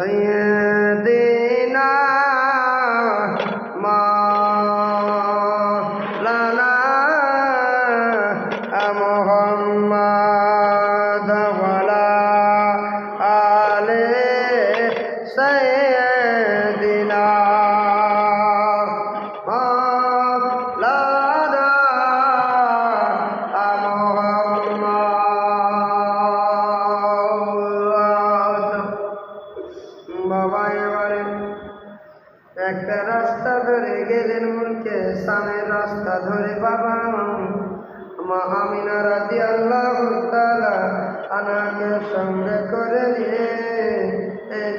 सैयदना मौलाना मुहम्मद वाला आले सैयदना मौलाना बाबा एबारे একটা রাস্তা ধরে গেলেন মুলকে সামের রাস্তা ধরে বাবা মা আমিনা রাদিয়াল্লাহু তাআলা আনাকে সঙ্গে করে নিয়ে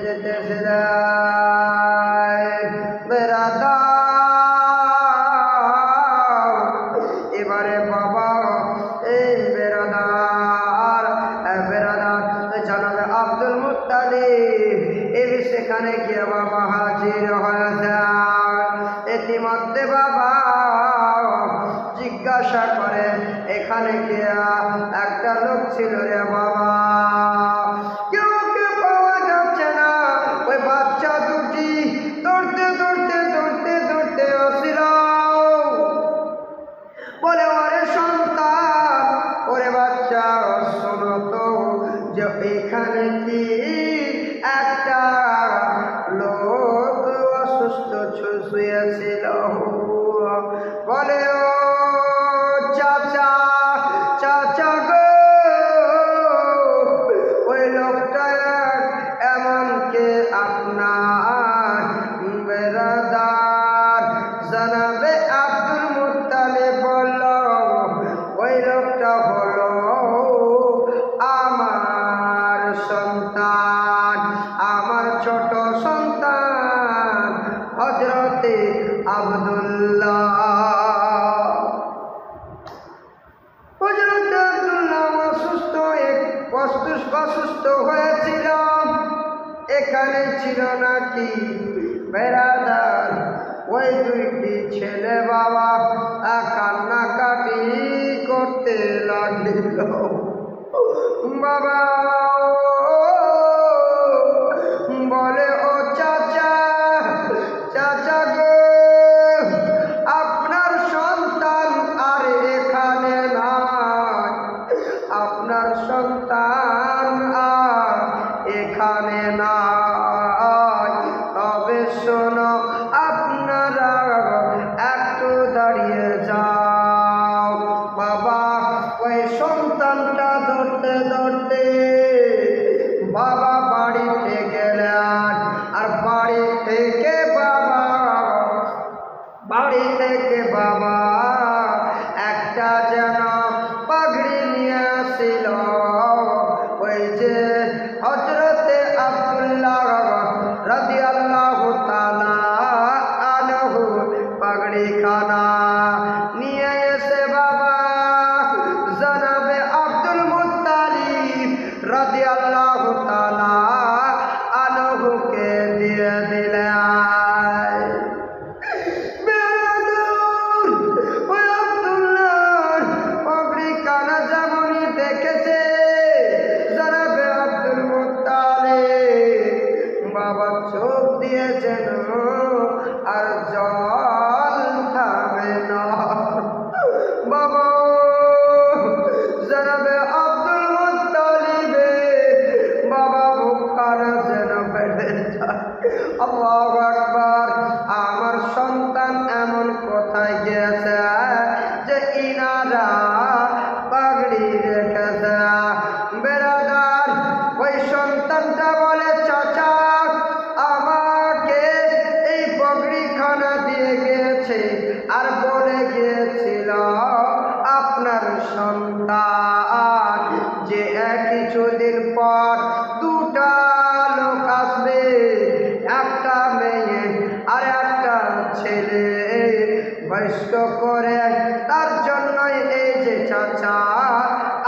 যেতেছিলেন বেরাদার। এবারে বাবা এই বেরাদার জানাবে আব্দুল মুত্তালিব সেখানে গিয়ে বাবা হাজির হয়েছে। ইতিমধ্যে বাবা জিজ্ঞাসা করে এখানে গিয়ে একটা লোক ছিল রে বাবা, কেউ পাওয়া যাচ্ছে না। ওই বাচ্চা দুটি দৌড়তে দৌড়তে দৌড়তে দৌড়তে আসছিল, বলে ওরে সন্তান, ওরে বাচ্চা শোনো তো যে এখানে কি একটা লোক অসুস্থ শুয়েছিল। বলে ও চাচা চাচা গো, ওই লোকটা এমনকি আপনার বেরাদার জানাবে আব্দুল মুত্তালিব বলল ওই লোকটা হলো আমার সন্তান, আমার ছোট সন্তান হযরতে আব্দুল্লাহ। হযরতে আব্দুল্লাহ অসুস্থ হয়েছিল, এখানে ছিল নাকি বেরাদার ওই দুইটি ছেলে বাবা কান্নাকাটি করতে লাগল। বাবা বলে ও চাচা চাচা গো, আপনার সন্তান আর এখানে নাই, আপনার সন্তান আর এখানে নাই। তবে শোনো, আপনারা একটু দাঁড়িয়ে যাও। বাবা ওই সন্তানটা ধরতে ধরতে বাবা বাড়িতে গেলেন। আর বাড়ি থেকে বাবা একটা যেন পাগড়ি নিয়ে আসিল। ওই যে হযরতে আব্দুল্লাহ রাদিয়াল্লাহু তাআলা আনহু পাগড়ি খানা নিয়ে এসে বাবা জানাবে আব্দুল মুত্তালিব রাদিয়াল্লাহু তাআলা আনহুকে দিয়ে দিলেন। বাবা চোখ দিয়ে যেন আর জল থামে না। বাবা জানাবে আব্দুল মুত্তালিবে বাবা বুখারা যেন বেড়ে যায়। আল্লাহু আকবার। আমার সন্তান এমন কোথায় গিয়েছে যে ইনারা পাগড়ি রেখেছে। বেরাদার ওই সন্তানটা বলে চাচা আমাকে এই পাগড়ি খানা দিয়ে গিয়েছে আর বলে গিয়েছিল আপনার সন্তান যে কিছুদিন পর দুটা লোক আসবে, একটা মেয়ে আর একটা ছেলে বয়স্ক করে। তার জন্যই এই যে চাচা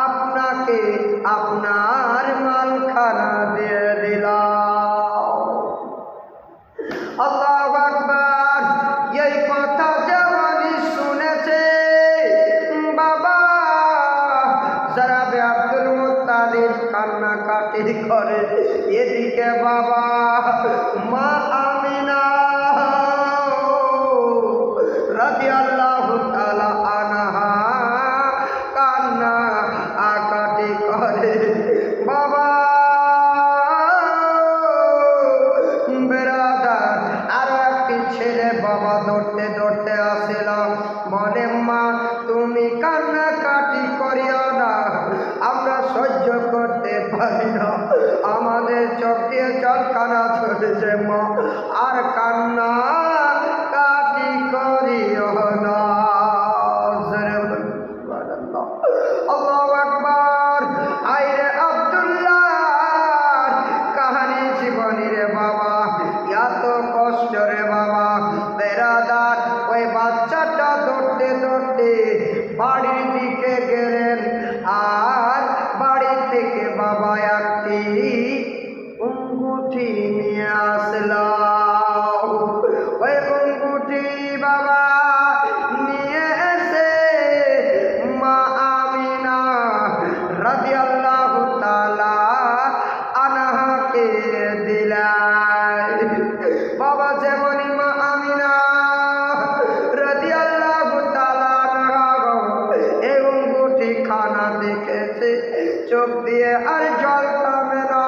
আপনাকে আপনার মালখানা দিয়ে দিলাম। আল্লাহু আকবার। এই কথা যেমনই শুনেছে বাবা জনাবে আব্দুল মুত্তালিব কান্নাকাটি করে। এদিকে বাবা মা আমিনা রাদিয়াল্লাহু তাআলা আনহা কান্না কাটি করে বাবা বেরাদার আরো একটি ছেলে বাবা দৌড়তে দৌড়তে আসিল বলে মা তুমি কান্না কাটি করিও না আমরা সহ্য করতে পারি না আমাদের চোখ দিয়ে জলকানা চলেছে মা আর কান্না কাটি করিও না আল্লাহু আকবার আইরে আব্দুল্লাহ কাহানি জীবনী রে বাবা এত কষ্ট রে বাবা বেরাদার ওই বাচ্চাটা দৌড়তে দৌড়তে বাড়ির দিকে গেলেন আর বাড়ি থেকে বাবা একটি অঙ্গুঠি নিয়ে আসলাম ওই অঙ্গুঠি বাবা নিয়ে এসে মা আমিনা রাদিয়াল্লাহু তাআলা আনহাকে দিলেন বাবা যেমনই মা আমিনা রাদিয়াল্লাহু তাআলা আনহা এই অঙ্গুঠি খানা দেখেছে চোখ দিয়ে আর জল থামে না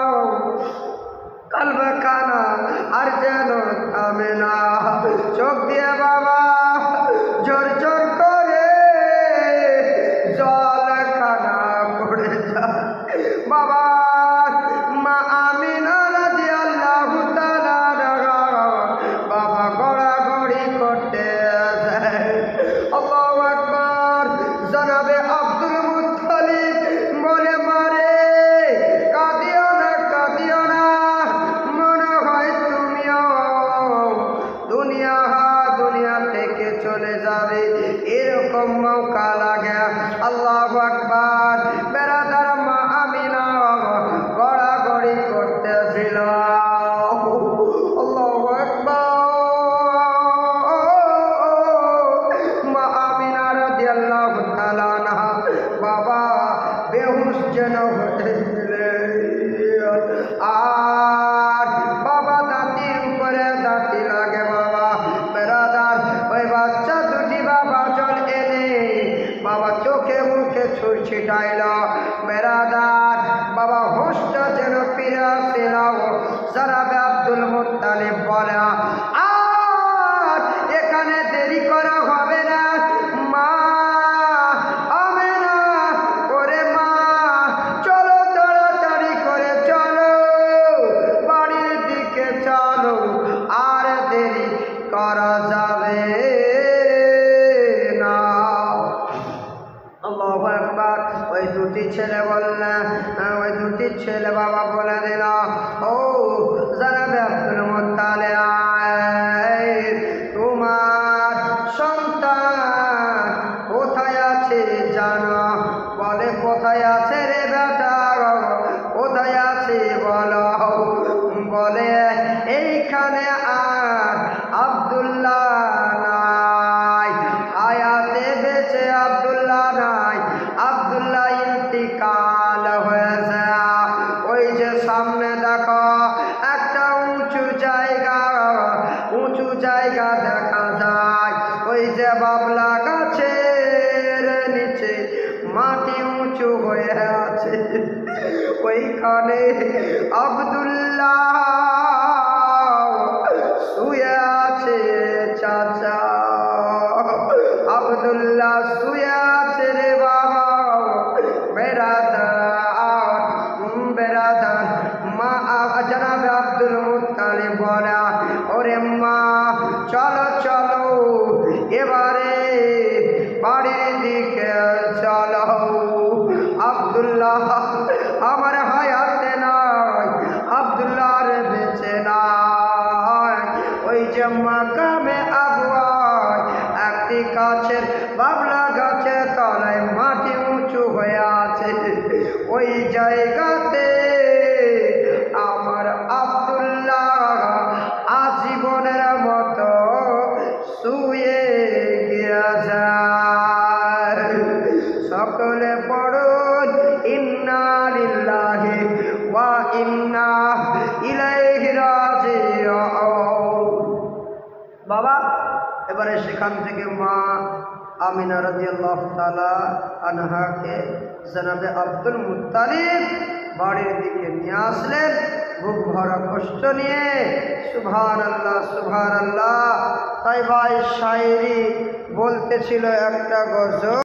কালবে খানা আর যেন থামে না চোখ দিয়ে বাবা জোর জোর করে জল খানা পড়ে যায় বাবা মা আমিনা রাদিয়াল্লাহু তাআলা বাবা গড়াগড়ি করতে আল্লাহু আকবার জনাবে আব্দুল মুত্তালিব বলে মারে কাঁদিও না মনে হয় তুমিও দুনিয়া থেকে চলে যাবে এরকম মৌকা লাগে আল্লাহু আকবার বেরাদার মা আমিনা গড়াগড়ি করতেছিল আল্লাহু আকবার মা আমিনা রাদিয়াল্লাহু তাআলা আনহা বাবা বেহুশ যেন হয়ে গেলেন আর বাবা দাঁতির উপরে দাঁতি লাগে বাবা বেরাদার ওই বাচ্চা দুটি বাবা জল এনে বাবা চোখে মুখে ছুঁই ছিটাইল বেরাদার বাবা হোশটা যেন ফিরে আসিল জনাবে আব্দুল মুত্তালিব বলে আর এখানে দেরি করা হবে না মা আমিনা ওরে মা চলো তাড়াতাড়ি করে চলো বাড়ির দিকে চলো আর দেরি করা যাবে না আল্লাহু আকবার ওই দুটি ছেলে বললেন ওই দুটি ছেলে বাবা বলে দিল ও জনাবে আব্দুল মুত্তালিব তোমার সন্তান কোথায় আছে জানো বলে কোথায় আছে রে বেটা কোথায় আছে বলো বলে এইখানে আর আব্দুল্লাহ নাই হায়াতে বেঁচে আব্দুল্লাহ নাই আব্দুল্লাহ ইন্তিকাল হয়েছে ওই যে সামনে দেখো একটা উঁচু জায়গা দেখা যায় ওই যে বাবলা গাছের নিচে মাটি উঁচু হয়ে আছে ওইখানে আব্দুল্লাহ শুয়ে আছে চাচা আব্দুল্লাহ শুয়ে আছে রে বাবা বেরাদার মা জনাবে আব্দুল মুত্তালিব বলে ওরে মা চলো চলো এবারে বাড়ির দিকে চলো আব্দুল্লাহ আমার হায়াতে নাই আব্দুল্লাহর বেঁচে নাই ওই যে মাকামে আবওয়ায় একটি গাছের বাবলা গাছের তলায় মাটি উঁচু হয়ে আছে ওই জায়গাতে আমার আব্দুল্লাহ আজীবনের মতো শুয়ে গিয়েছে সকলে পড়ুন ইন্না লিল্লাহি ওয়া ইন্না ইলাইহি রাজিউন। বাবা এবারে সেখান থেকে মা আমিনা রাদিয়াল্লাহু তাআলা আনহাকে জনাবে আব্দুল মুত্তালিব বাড়ির দিকে নিয়ে আসলেন বুক ভরা কষ্ট নিয়ে। সুবহানাল্লাহ সুবহানাল্লাহ। তাই ভাই শায়েরি বলতেছিল একটা গজল।